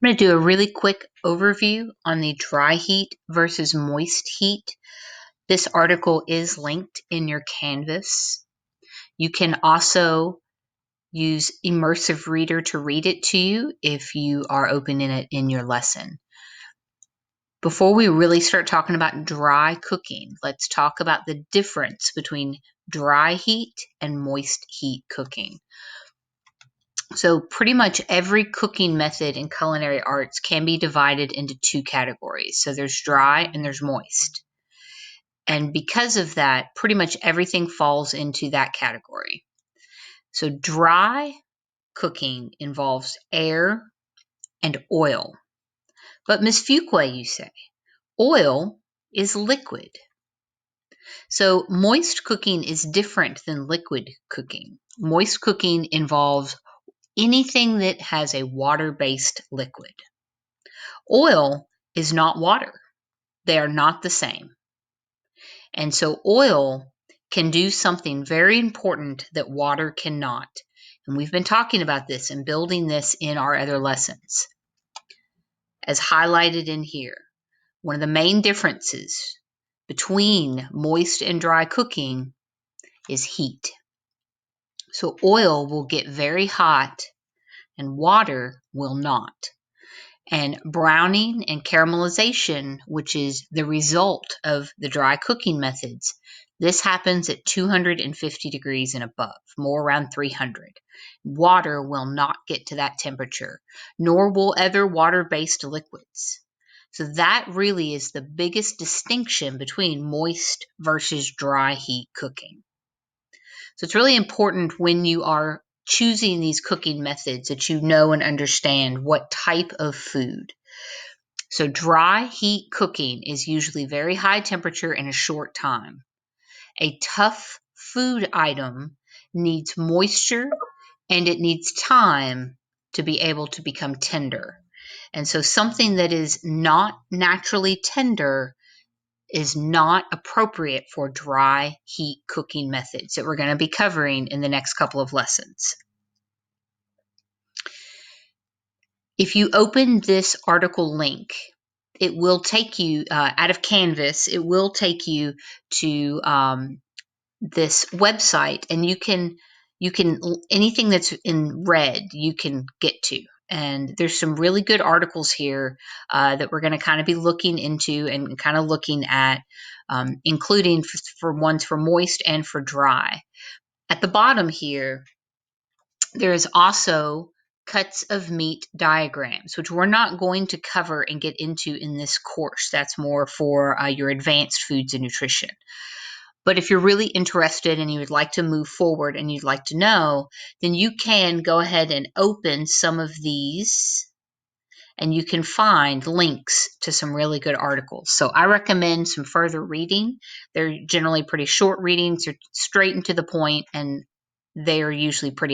I'm going to do a really quick overview on the dry heat versus moist heat. This article is linked in your Canvas. You can also use Immersive Reader to read it to you if you are opening it in your lesson. Before we really start talking about dry cooking, let's talk about the difference between dry heat and moist heat cooking. So pretty much every cooking method in culinary arts can be divided into two categories. So there's dry and there's moist. And because of that, pretty much everything falls into that category. So dry cooking involves air and oil. But Miss Fuqua, you say, oil is liquid. So moist cooking is different than liquid cooking. Moist cooking involves anything that has a water-based liquid. Oil is not water. They are not the same. And so oil can do something very important that water cannot. And we've been talking about this and building this in our other lessons. As highlighted in here, one of the main differences between moist and dry cooking is heat. So oil will get very hot and water will not. And browning and caramelization, which is the result of the dry cooking methods, this happens at 250 degrees and above, more around 300. Water will not get to that temperature, nor will other water-based liquids. So that really is the biggest distinction between moist versus dry heat cooking. So it's really important when you are choosing these cooking methods that you know and understand what type of food. So dry heat cooking is usually very high temperature in a short time. A tough food item needs moisture and it needs time to be able to become tender. And so something that is not naturally tender is not appropriate for dry heat cooking methods that we're going to be covering in the next couple of lessons. If you open this article link, it will take you out of Canvas. It will take you to this website, and you can anything that's in red you can get to. And there's some really good articles here that we're going to kind of be looking into and kind of looking at, including for ones for moist and for dry. At the bottom here, there is also cuts of meat diagrams, which we're not going to cover and get into in this course. That's more for your advanced foods and nutrition. But if you're really interested and you would like to move forward and you'd like to know, then you can go ahead and open some of these and you can find links to some really good articles. So I recommend some further reading. They're generally pretty short readings, they're straight and to the point, and they are usually pretty